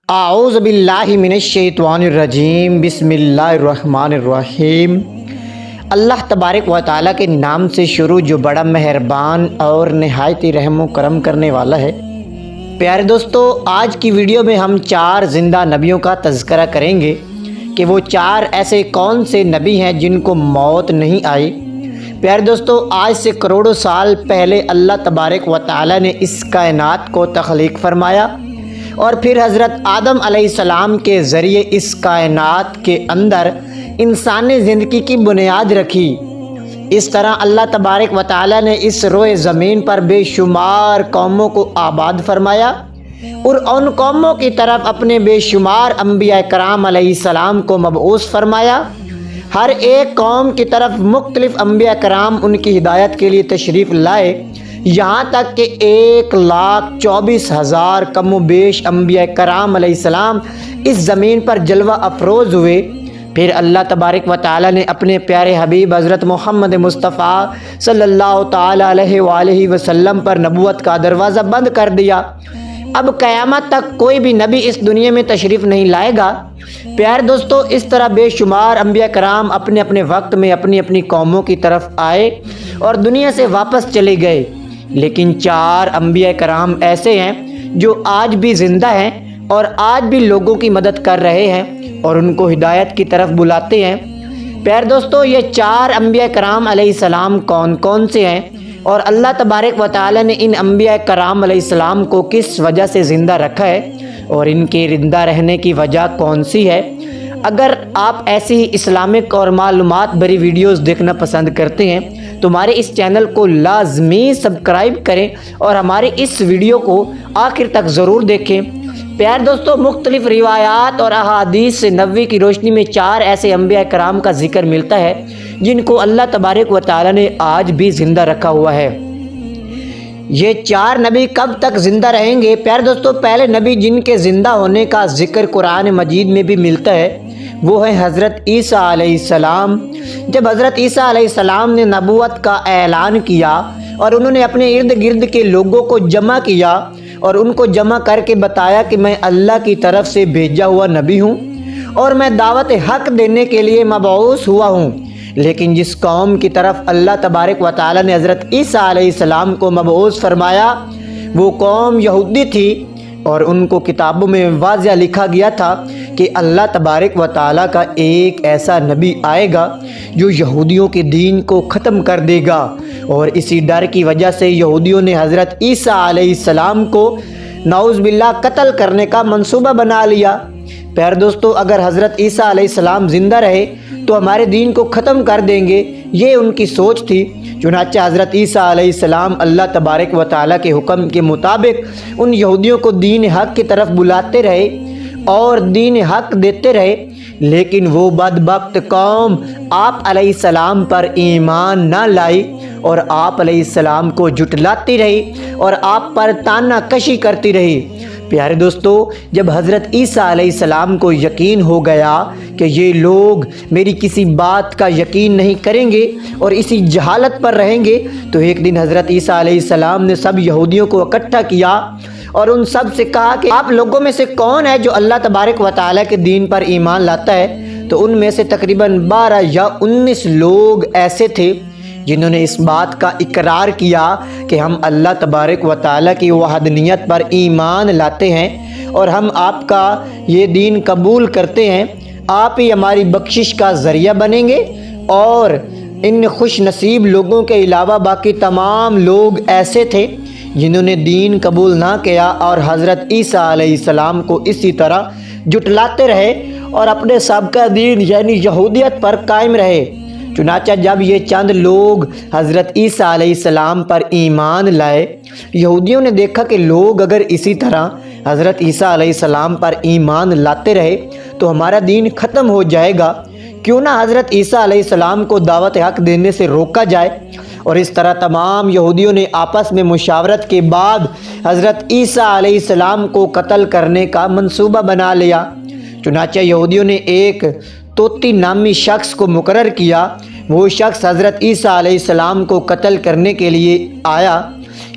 اعوذ باللہ من الشیطان الرجیم، بسم اللہ الرحمن الرحیم۔ اللہ تبارک و تعالیٰ کے نام سے شروع جو بڑا مہربان اور نہایت ہی رحم و کرم کرنے والا ہے۔ پیارے دوستو، آج کی ویڈیو میں ہم 4 زندہ نبیوں کا تذکرہ کریں گے کہ وہ 4 ایسے کون سے نبی ہیں جن کو موت نہیں آئی۔ پیارے دوستو، آج سے کروڑوں سال پہلے اللہ تبارک و تعالیٰ نے اس کائنات کو تخلیق فرمایا اور پھر حضرت آدم علیہ السلام کے ذریعے اس کائنات کے اندر انسانی زندگی کی بنیاد رکھی۔ اس طرح اللہ تبارک و تعالیٰ نے اس روئے زمین پر بے شمار قوموں کو آباد فرمایا اور ان قوموں کی طرف اپنے بے شمار انبیاء کرام علیہ السلام کو مبعوث فرمایا۔ ہر ایک قوم کی طرف مختلف انبیاء کرام ان کی ہدایت کے لیے تشریف لائے، یہاں تک کہ 1,24,000 کم و بیش انبیاء کرام علیہ السلام اس زمین پر جلوہ افروز ہوئے۔ پھر اللہ تبارک و تعالیٰ نے اپنے پیارے حبیب حضرت محمد مصطفیٰ صلی اللہ تعالیٰ علیہ وآلہ وسلم پر نبوت کا دروازہ بند کر دیا۔ اب قیامت تک کوئی بھی نبی اس دنیا میں تشریف نہیں لائے گا۔ پیارے دوستو، اس طرح بے شمار انبیاء کرام اپنے اپنے وقت میں اپنی اپنی قوموں کی طرف آئے اور دنیا سے واپس چلے گئے، لیکن 4 انبیاء کرام ایسے ہیں جو آج بھی زندہ ہیں اور آج بھی لوگوں کی مدد کر رہے ہیں اور ان کو ہدایت کی طرف بلاتے ہیں۔ پیارے دوستو، یہ 4 انبیاء کرام علیہ السلام کون کون سے ہیں اور اللہ تبارک و تعالیٰ نے ان انبیاء کرام علیہ السلام کو کس وجہ سے زندہ رکھا ہے اور ان کے زندہ رہنے کی وجہ کون سی ہے؟ اگر آپ ایسی ہی اسلامک اور معلومات بھری ویڈیوز دیکھنا پسند کرتے ہیں تو ہمارے اس چینل کو لازمی سبسکرائب کریں اور ہماری اس ویڈیو کو آخر تک ضرور دیکھیں۔ پیارے دوستو، مختلف روایات اور احادیث سے نبوی کی روشنی میں 4 ایسے انبیاء کرام کا ذکر ملتا ہے جن کو اللہ تبارک و تعالیٰ نے آج بھی زندہ رکھا ہوا ہے۔ یہ 4 نبی کب تک زندہ رہیں گے؟ پیارے دوستو، پہلے نبی جن کے زندہ ہونے کا ذکر قرآن مجید میں بھی ملتا ہے وہ ہے حضرت عیسیٰ علیہ السلام۔ جب حضرت عیسیٰ علیہ السلام نے نبوت کا اعلان کیا اور انہوں نے اپنے ارد گرد کے لوگوں کو جمع کیا اور ان کو جمع کر کے بتایا کہ میں اللہ کی طرف سے بھیجا ہوا نبی ہوں اور میں دعوت حق دینے کے لیے مبعوث ہوا ہوں، لیکن جس قوم کی طرف اللہ تبارک و تعالیٰ نے حضرت عیسیٰ علیہ السلام کو مبعوث فرمایا وہ قوم یہودی تھی، اور ان کو کتابوں میں واضح لکھا گیا تھا کہ اللہ تبارک و تعالیٰ کا ایک ایسا نبی آئے گا جو یہودیوں کے دین کو ختم کر دے گا، اور اسی ڈر کی وجہ سے یہودیوں نے حضرت عیسیٰ علیہ السلام کو نعوذ باللہ قتل کرنے کا منصوبہ بنا لیا۔ پیارے دوستو، اگر حضرت عیسیٰ علیہ السلام زندہ رہے تو ہمارے دین کو ختم کر دیں گے، یہ ان کی سوچ تھی۔ چنانچہ حضرت عیسیٰ علیہ السلام اللہ تبارک و تعالیٰ کے حکم کے مطابق ان یہودیوں کو دین حق کی طرف بلاتے رہے اور دین حق دیتے رہے، لیکن وہ بدبخت قوم آپ علیہ السلام پر ایمان نہ لائی اور آپ علیہ السلام کو جھٹلاتی رہی اور آپ پر طعنہ کشی کرتی رہی۔ پیارے دوستو، جب حضرت عیسیٰ علیہ السلام کو یقین ہو گیا کہ یہ لوگ میری کسی بات کا یقین نہیں کریں گے اور اسی جہالت پر رہیں گے، تو ایک دن حضرت عیسیٰ علیہ السلام نے سب یہودیوں کو اکٹھا کیا اور ان سب سے کہا کہ آپ لوگوں میں سے کون ہے جو اللہ تبارک و تعالیٰ کے دین پر ایمان لاتا ہے؟ تو ان میں سے تقریباً 12 یا 19 لوگ ایسے تھے جنہوں نے اس بات کا اقرار کیا کہ ہم اللہ تبارک و تعالیٰ کی وحدانیت پر ایمان لاتے ہیں اور ہم آپ کا یہ دین قبول کرتے ہیں، آپ ہی ہماری بخشش کا ذریعہ بنیں گے۔ اور ان خوش نصیب لوگوں کے علاوہ باقی تمام لوگ ایسے تھے جنہوں نے دین قبول نہ کیا اور حضرت عیسیٰ علیہ السلام کو اسی طرح جھٹلاتے رہے اور اپنے سابقہ دین یعنی یہودیت پر قائم رہے۔ چنانچہ جب یہ چند لوگ حضرت عیسیٰ علیہ السلام پر ایمان لائے، یہودیوں نے دیکھا کہ لوگ اگر اسی طرح حضرت عیسیٰ علیہ السلام پر ایمان لاتے رہے تو ہمارا دین ختم ہو جائے گا، کیوں نہ حضرت عیسیٰ علیہ السلام کو دعوت حق دینے سے روکا جائے۔ اور اس طرح تمام یہودیوں نے آپس میں مشاورت کے بعد حضرت عیسیٰ علیہ السلام کو قتل کرنے کا منصوبہ بنا لیا۔ چنانچہ یہودیوں نے ایک توتی نامی شخص کو مقرر کیا، وہ شخص حضرت عیسیٰ علیہ السلام کو قتل کرنے کے لیے آیا۔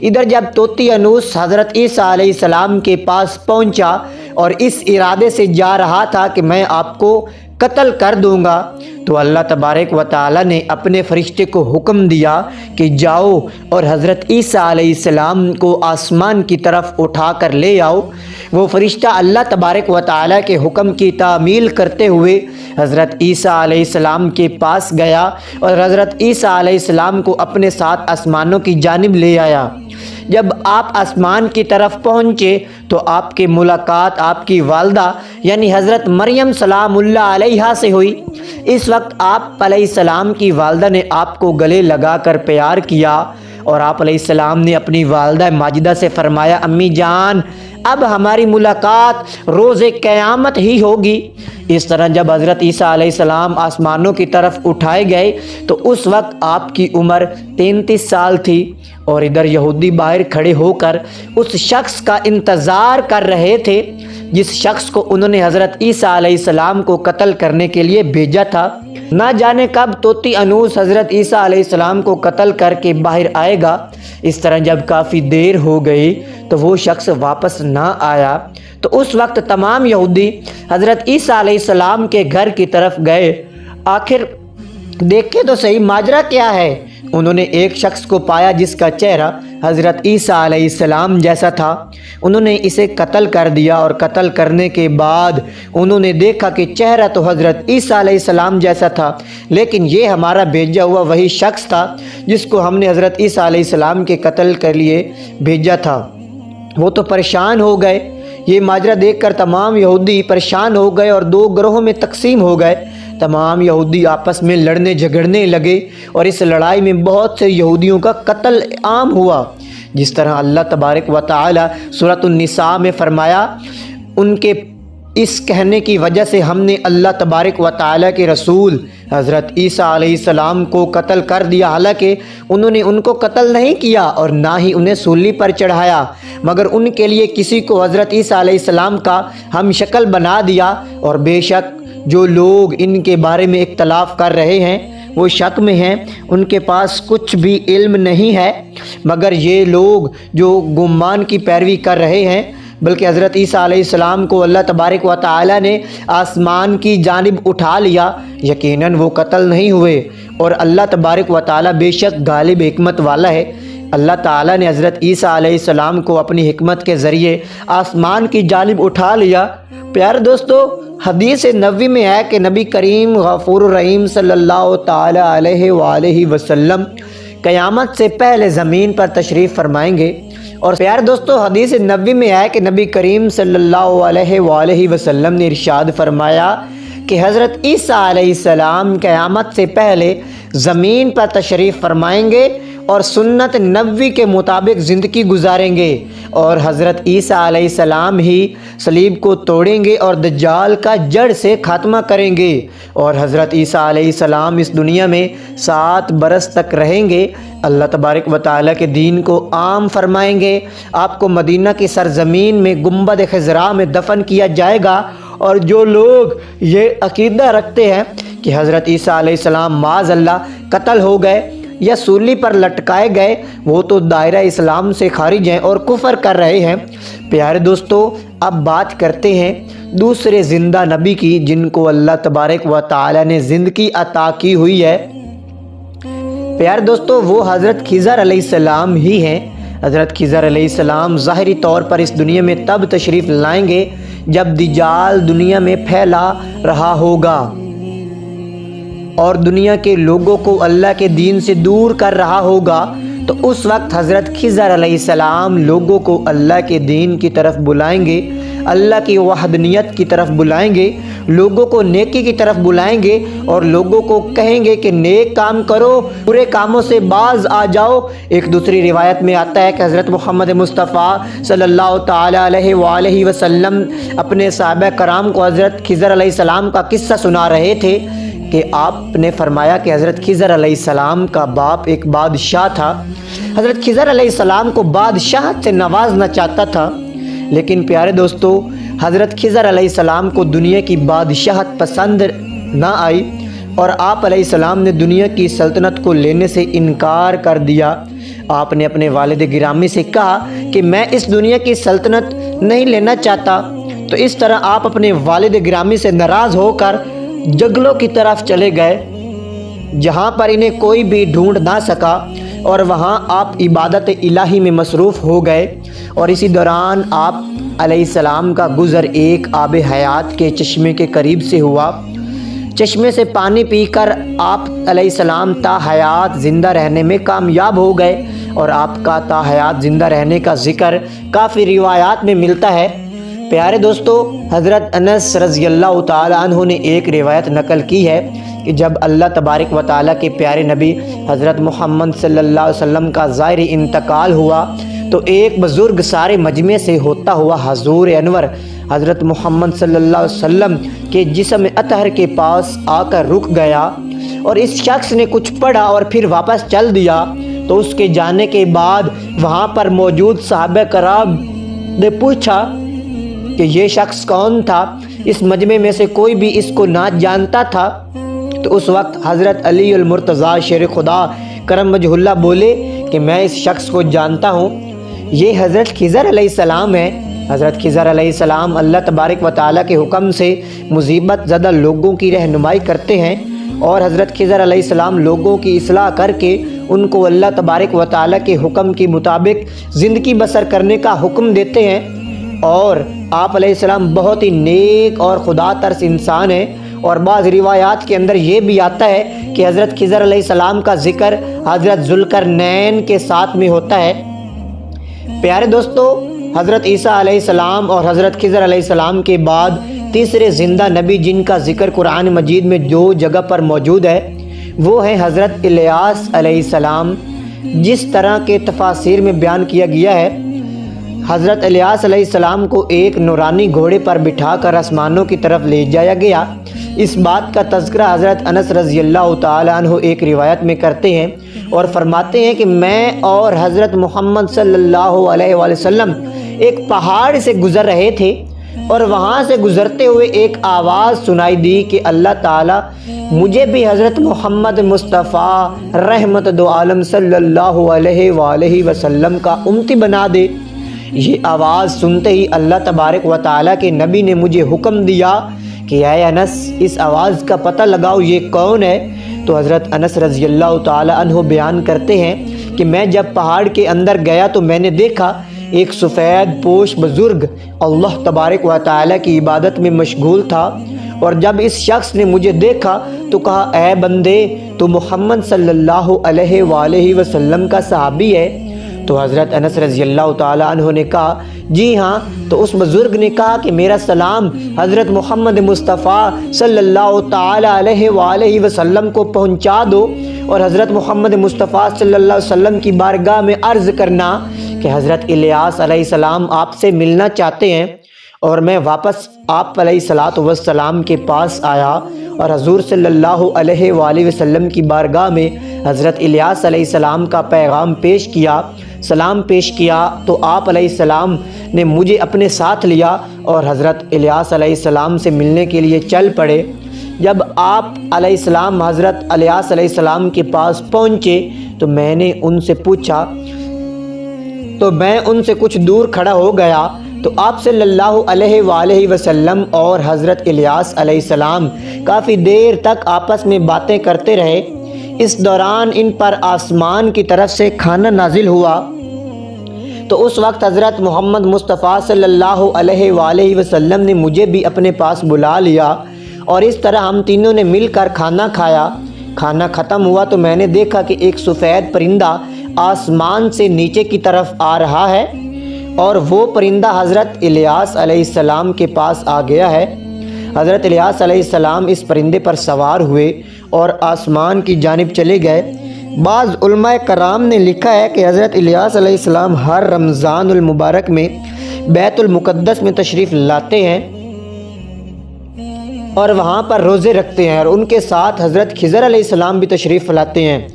ادھر جب طوطی انوس حضرت عیسیٰ علیہ السلام کے پاس پہنچا اور اس ارادے سے جا رہا تھا کہ میں آپ کو قتل کر دوں گا، تو اللہ تبارک و تعالی نے اپنے فرشتے کو حکم دیا کہ جاؤ اور حضرت عیسیٰ علیہ السلام کو آسمان کی طرف اٹھا کر لے آؤ۔ وہ فرشتہ اللہ تبارک و تعالی کے حکم کی تعمیل کرتے ہوئے حضرت عیسیٰ علیہ السلام کے پاس گیا اور حضرت عیسیٰ علیہ السلام کو اپنے ساتھ آسمانوں کی جانب لے آیا۔ جب آپ آسمان کی طرف پہنچے تو آپ کی ملاقات آپ کی والدہ یعنی حضرت مریم سلام اللہ علیہا سے ہوئی۔ اس وقت آپ علیہ السلام کی والدہ نے آپ کو گلے لگا کر پیار کیا اور آپ علیہ السلام نے اپنی والدہ ماجدہ سے فرمایا، امی جان اب ہماری ملاقات روز قیامت ہی ہوگی۔ اس طرح جب حضرت عیسیٰ علیہ السلام آسمانوں کی طرف اٹھائے گئے تو اس وقت آپ کی عمر 33 سال تھی، اور ادھر یہودی باہر کھڑے ہو کر اس شخص کا انتظار کر رہے تھے جس شخص کو انہوں نے حضرت عیسیٰ علیہ السلام کو قتل کرنے کے لیے بھیجا تھا۔ نہ جانے کب طوطی انوس حضرت عیسیٰ علیہ السلام کو قتل کر کے باہر آئے گا۔ اس طرح جب کافی دیر ہو گئی تو وہ شخص واپس نہ آیا، تو اس وقت تمام یہودی حضرت عیسیٰ علیہ السلام کے گھر کی طرف گئے۔ آخر دیکھے تو صحیح ماجرا کیا ہے۔ انہوں نے ایک شخص کو پایا جس کا چہرہ حضرت عیسیٰ علیہ السلام جیسا تھا۔ انہوں نے اسے قتل کر دیا، اور قتل کرنے کے بعد انہوں نے دیکھا کہ چہرہ تو حضرت عیسیٰ علیہ السلام جیسا تھا، لیکن یہ ہمارا بھیجا ہوا وہی شخص تھا جس کو ہم نے حضرت عیسیٰ علیہ السلام کے قتل کے لیے بھیجا تھا۔ وہ تو پریشان ہو گئے۔ یہ ماجرا دیکھ کر تمام یہودی پریشان ہو گئے اور دو گروہوں میں تقسیم ہو گئے۔ تمام یہودی آپس میں لڑنے جھگڑنے لگے، اور اس لڑائی میں بہت سے یہودیوں کا قتل عام ہوا۔ جس طرح اللہ تبارک و تعالی سورۃ النساء میں فرمایا، ان کے اس کہنے کی وجہ سے ہم نے اللہ تبارک و تعالی کے رسول حضرت عیسیٰ علیہ السلام کو قتل کر دیا، حالانکہ انہوں نے ان کو قتل نہیں کیا اور نہ ہی انہیں سولی پر چڑھایا، مگر ان کے لیے کسی کو حضرت عیسیٰ علیہ السلام کا ہم شکل بنا دیا۔ اور بے شک جو لوگ ان کے بارے میں اختلاف کر رہے ہیں وہ شک میں ہیں، ان کے پاس کچھ بھی علم نہیں ہے، مگر یہ لوگ جو گمان کی پیروی کر رہے ہیں، بلکہ حضرت عیسیٰ علیہ السلام کو اللہ تبارک و تعالی نے آسمان کی جانب اٹھا لیا، یقیناً وہ قتل نہیں ہوئے، اور اللہ تبارک و تعالی بے شک غالب حکمت والا ہے۔ اللہ تعالیٰ نے حضرت عیسیٰ علیہ السلام کو اپنی حکمت کے ذریعے آسمان کی جانب اٹھا لیا۔ پیارے دوستو، حدیث نبوی میں ہے کہ نبی کریم غفور الرحیم صلی اللہ تعالی علیہ وآلہ وسلم قیامت سے پہلے زمین پر تشریف فرمائیں گے۔ اور پیارے دوستو، حدیث نبوی میں ہے کہ نبی کریم صلی اللہ علیہ وآلہ وسلم نے ارشاد فرمایا کہ حضرت عیسیٰ علیہ السلام قیامت سے پہلے زمین پر تشریف فرمائیں گے اور سنت نبوی کے مطابق زندگی گزاریں گے، اور حضرت عیسیٰ علیہ السلام ہی صلیب کو توڑیں گے اور دجال کا جڑ سے خاتمہ کریں گے، اور حضرت عیسیٰ علیہ السلام اس دنیا میں 7 برس تک رہیں گے۔ اللہ تبارک و تعالیٰ کے دین کو عام فرمائیں گے۔ آپ کو مدینہ کی سرزمین میں گنبد خضراء میں دفن کیا جائے گا، اور جو لوگ یہ عقیدہ رکھتے ہیں کہ حضرت عیسیٰ علیہ السلام معاذ اللہ قتل ہو گئے یا سولی پر لٹکائے گئے، وہ تو دائرہ اسلام سے خارج ہیں اور کفر کر رہے ہیں۔ پیارے دوستو، اب بات کرتے ہیں دوسرے زندہ نبی کی جن کو اللہ تبارک و تعالی نے زندگی عطا کی ہوئی ہے۔ پیارے دوستو، وہ حضرت خضر علیہ السلام ہی ہیں۔ حضرت خضر علیہ السلام ظاہری طور پر اس دنیا میں تب تشریف لائیں گے جب دجال دنیا میں پھیلا رہا ہوگا اور دنیا کے لوگوں کو اللہ کے دین سے دور کر رہا ہوگا، تو اس وقت حضرت خضر علیہ السلام لوگوں کو اللہ کے دین کی طرف بلائیں گے، اللہ کی وحدانیت کی طرف بلائیں گے، لوگوں کو نیکی کی طرف بلائیں گے، اور لوگوں کو کہیں گے کہ نیک کام کرو، برے کاموں سے باز آ جاؤ۔ ایک دوسری روایت میں آتا ہے کہ حضرت محمد مصطفیٰ صلی اللہ تعالی علیہ وآلہ وسلم اپنے صحابہ کرام کو حضرت خضر علیہ السلام کا قصہ سنا رہے تھے کہ آپ نے فرمایا کہ حضرت خضر علیہ السلام کا باپ ایک بادشاہ تھا۔ حضرت خضر علیہ السلام کو بادشاہت سے نوازنا چاہتا تھا، لیکن پیارے دوستو، حضرت خضر علیہ السلام کو دنیا کی بادشاہت پسند نہ آئی، اور آپ علیہ السلام نے دنیا کی سلطنت کو لینے سے انکار کر دیا۔ آپ نے اپنے والد گرامی سے کہا کہ میں اس دنیا کی سلطنت نہیں لینا چاہتا، تو اس طرح آپ اپنے والد گرامی سے ناراض ہو کر جنگلوں کی طرف چلے گئے جہاں پر انہیں کوئی بھی ڈھونڈ نہ سکا، اور وہاں آپ عبادت الہی میں مصروف ہو گئے۔ اور اسی دوران آپ علیہ السلام کا گزر ایک آب حیات کے چشمے کے قریب سے ہوا۔ چشمے سے پانی پی کر آپ علیہ السلام تا حیات زندہ رہنے میں کامیاب ہو گئے، اور آپ کا تا حیات زندہ رہنے کا ذکر کافی روایات میں ملتا ہے۔ پیارے دوستو، حضرت انس رضی اللہ تعالیٰ عنہ نے ایک روایت نقل کی ہے کہ جب اللہ تبارک و تعالیٰ کے پیارے نبی حضرت محمد صلی اللہ علیہ وسلم کا ظاہری انتقال ہوا تو ایک بزرگ سارے مجمع سے ہوتا ہوا حضور انور حضرت محمد صلی اللہ علیہ وسلم کے جسم اطہر کے پاس آ کر رک گیا، اور اس شخص نے کچھ پڑھا اور پھر واپس چل دیا۔ تو اس کے جانے کے بعد وہاں پر موجود صحابہ کرام نے پوچھا کہ یہ شخص کون تھا؟ اس مجمع میں سے کوئی بھی اس کو نہ جانتا تھا؟ تو اس وقت حضرت علی المرتضیٰ شیر خدا کرم وجہ اللہ بولے کہ میں اس شخص کو جانتا ہوں، یہ حضرت خضر علیہ السلام ہے۔ حضرت خضر علیہ السلام اللہ تبارک و تعالیٰ کے حکم سے مصیبت زدہ لوگوں کی رہنمائی کرتے ہیں، اور حضرت خضر علیہ السلام لوگوں کی اصلاح کر کے ان کو اللہ تبارک و تعالیٰ کے حکم کے مطابق زندگی بسر کرنے کا حکم دیتے ہیں۔ اور آپ علیہ السلام بہت ہی نیک اور خدا ترس انسان ہیں، اور بعض روایات کے اندر یہ بھی آتا ہے کہ حضرت خضر علیہ السلام کا ذکر حضرت ذوالقرنین کے ساتھ میں ہوتا ہے۔ پیارے دوستو، حضرت عیسیٰ علیہ السلام اور حضرت خضر علیہ السلام کے بعد تیسرے زندہ نبی جن کا ذکر قرآن مجید میں جو جگہ پر موجود ہے وہ ہے حضرت الیاس علیہ السلام۔ جس طرح کے تفاسیر میں بیان کیا گیا ہے، حضرت الیاس علیہ السلام کو ایک نورانی گھوڑے پر بٹھا کر آسمانوں کی طرف لے جایا گیا۔ اس بات کا تذکرہ حضرت انس رضی اللہ تعالیٰ عنہ ایک روایت میں کرتے ہیں اور فرماتے ہیں کہ میں اور حضرت محمد صلی اللہ علیہ وآلہ وسلم ایک پہاڑ سے گزر رہے تھے، اور وہاں سے گزرتے ہوئے ایک آواز سنائی دی کہ اللہ تعالیٰ مجھے بھی حضرت محمد مصطفیٰ رحمت دو عالم صلی اللہ علیہ وآلہ وسلم کا امتی بنا دے۔ یہ آواز سنتے ہی اللہ تبارک و تعالیٰ کے نبی نے مجھے حکم دیا کہ اے انس، اس آواز کا پتہ لگاؤ یہ کون ہے۔ تو حضرت انس رضی اللہ تعالیٰ عنہ بیان کرتے ہیں کہ میں جب پہاڑ کے اندر گیا تو میں نے دیکھا ایک سفید پوش بزرگ اللہ تبارک و تعالیٰ کی عبادت میں مشغول تھا، اور جب اس شخص نے مجھے دیکھا تو کہا اے بندے، تو محمد صلی اللہ علیہ وآلہ وسلم کا صحابی ہے؟ تو حضرت انس رضی اللہ تعالیٰ عنہ نے کہا جی ہاں۔ تو اس بزرگ نے کہا کہ میرا سلام حضرت محمد مصطفیٰ صلی اللہ تعالیٰ علیہ وآلہ وسلم کو پہنچا دو، اور حضرت محمد مصطفیٰ صلی اللہ علیہ وسلم کی بارگاہ میں عرض کرنا کہ حضرت الیاس علیہ السلام آپ سے ملنا چاہتے ہیں۔ اور میں واپس آپ علیہ الصلاۃ والسلام کے پاس آیا اور حضور صلی اللہ علیہ وآلہ وسلم کی بارگاہ میں حضرت الیاس علیہ السلام کا پیغام پیش کیا، سلام پیش کیا، تو آپ علیہ السلام نے مجھے اپنے ساتھ لیا اور حضرت الیاس علیہ السلام سے ملنے کے لیے چل پڑے۔ جب آپ علیہ السلام حضرت الیاس علیہ السلام کے پاس پہنچے تو میں نے ان سے پوچھا، تو میں ان سے کچھ دور کھڑا ہو گیا تو آپ صلی اللہ علیہ وآلہ وسلم اور حضرت الیاس علیہ السلام کافی دیر تک آپس میں باتیں کرتے رہے۔ اس دوران ان پر آسمان کی طرف سے کھانا نازل ہوا، تو اس وقت حضرت محمد مصطفیٰ صلی اللہ علیہ وآلہ وسلم نے مجھے بھی اپنے پاس بلا لیا، اور اس طرح ہم تینوں نے مل کر کھانا کھایا۔ کھانا ختم ہوا تو میں نے دیکھا کہ ایک سفید پرندہ آسمان سے نیچے کی طرف آ رہا ہے، اور وہ پرندہ حضرت الیاس علیہ السلام کے پاس آ گیا ہے۔ حضرت الیاس علیہ السلام اس پرندے پر سوار ہوئے اور آسمان کی جانب چلے گئے۔ بعض علماء کرام نے لکھا ہے کہ حضرت الیاس علیہ السلام ہر رمضان المبارک میں بیت المقدس میں تشریف لاتے ہیں اور وہاں پر روزے رکھتے ہیں، اور ان کے ساتھ حضرت خضر علیہ السلام بھی تشریف لاتے ہیں،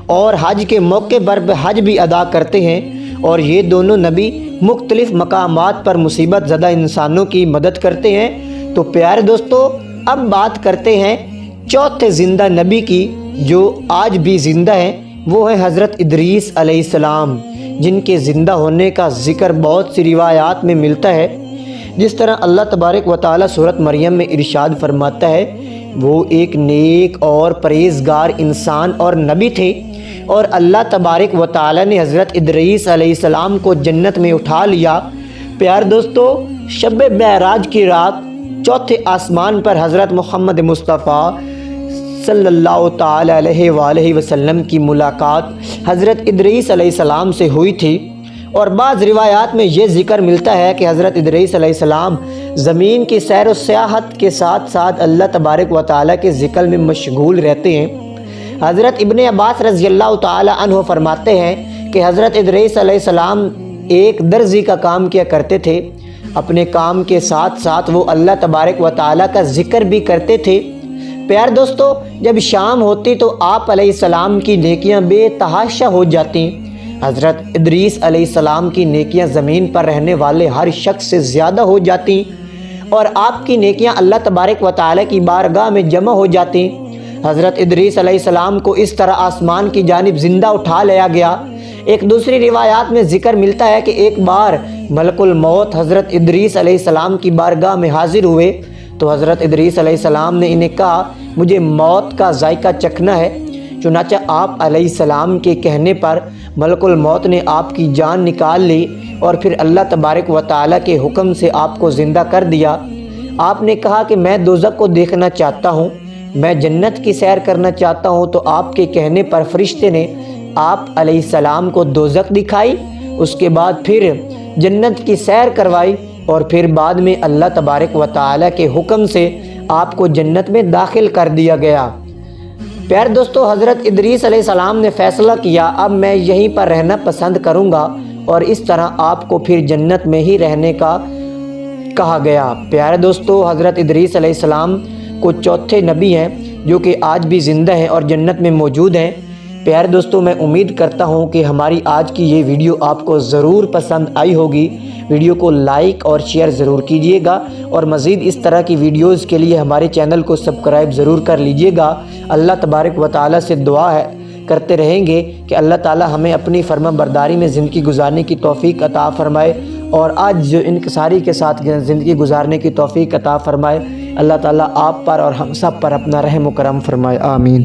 اور حج کے موقع پر حج بھی ادا کرتے ہیں، اور یہ دونوں نبی مختلف مقامات پر مصیبت زدہ انسانوں کی مدد کرتے ہیں۔ تو پیارے دوستو، اب بات کرتے ہیں چوتھے زندہ نبی کی جو آج بھی زندہ ہیں، وہ ہیں حضرت ادریس علیہ السلام، جن کے زندہ ہونے کا ذکر بہت سی روایات میں ملتا ہے۔ جس طرح اللہ تبارک و تعالی سورۃ مریم میں ارشاد فرماتا ہے، وہ ایک نیک اور پرہیزگار انسان اور نبی تھے، اور اللہ تبارک و تعالی نے حضرت ادریس علیہ السلام کو جنت میں اٹھا لیا۔ پیار دوستو، شب معراج کی رات چوتھے آسمان پر حضرت محمد مصطفیٰ صلی اللہ تعالی علیہ وآلہ وسلم کی ملاقات حضرت ادریس علیہ السلام سے ہوئی تھی، اور بعض روایات میں یہ ذکر ملتا ہے کہ حضرت ادریس علیہ السلام زمین کی سیر و سیاحت کے ساتھ ساتھ اللہ تبارک و تعالیٰ کے ذکر میں مشغول رہتے ہیں۔ حضرت ابن عباس رضی اللہ تعالی عنہ فرماتے ہیں کہ حضرت ادریس علیہ السلام ایک درزی کا کام کیا کرتے تھے، اپنے کام کے ساتھ ساتھ وہ اللہ تبارک و تعالیٰ کا ذکر بھی کرتے تھے۔ پیار دوستو، جب شام ہوتی تو آپ علیہ السلام کی نیکیاں بے تحاشا ہو جاتی۔ حضرت ادریس علیہ السلام کی نیکیاں زمین پر رہنے والے ہر شخص سے زیادہ ہو جاتی، اور آپ کی نیکیاں اللہ تبارک و تعالیٰ کی بارگاہ میں جمع ہو جاتی۔ حضرت ادریس علیہ السلام کو اس طرح آسمان کی جانب زندہ اٹھا لیا گیا۔ ایک دوسری روایات میں ذکر ملتا ہے کہ ایک بار ملک الموت حضرت ادریس علیہ السلام کی بارگاہ میں حاضر ہوئے تو حضرت ادریس علیہ السلام نے انہیں کہا، مجھے موت کا ذائقہ چکھنا ہے۔ چنانچہ آپ علیہ السلام کے کہنے پر ملک الموت نے آپ کی جان نکال لی، اور پھر اللہ تبارک و تعالیٰ کے حکم سے آپ کو زندہ کر دیا۔ آپ نے کہا کہ میں دوزخ کو دیکھنا چاہتا ہوں، میں جنت کی سیر کرنا چاہتا ہوں، تو آپ کے کہنے پر فرشتے نے آپ علیہ السلام کو دوزخ دکھائی، اس کے بعد پھر جنت کی سیر کروائی، اور پھر بعد میں اللہ تبارک و تعالیٰ کے حکم سے آپ کو جنت میں داخل کر دیا گیا۔ پیار دوستو، حضرت ادریس علیہ السلام نے فیصلہ کیا، اب میں یہیں پر رہنا پسند کروں گا، اور اس طرح آپ کو پھر جنت میں ہی رہنے کا کہا گیا۔ پیارے دوستو، حضرت ادریس علیہ السلام کو چوتھے نبی ہیں جو کہ آج بھی زندہ ہیں اور جنت میں موجود ہیں۔ پیارے دوستو، میں امید کرتا ہوں کہ ہماری آج کی یہ ویڈیو آپ کو ضرور پسند آئی ہوگی۔ ویڈیو کو لائک اور شیئر ضرور کیجیے گا، اور مزید اس طرح کی ویڈیوز کے لیے ہمارے چینل کو سبسکرائب ضرور کر لیجیے گا۔ اللہ تبارک و تعالیٰ سے دعا ہے کرتے رہیں گے کہ اللہ تعالیٰ ہمیں اپنی فرما برداری میں زندگی گزارنے کی توفیق عطا فرمائے، اور آج جو انکساری کے ساتھ زندگی گزارنے کی توفیق عطا فرمائے۔ اللہ تعالیٰ آپ پر اور ہم سب پر اپنا رحم و کرم فرمائے، آمین۔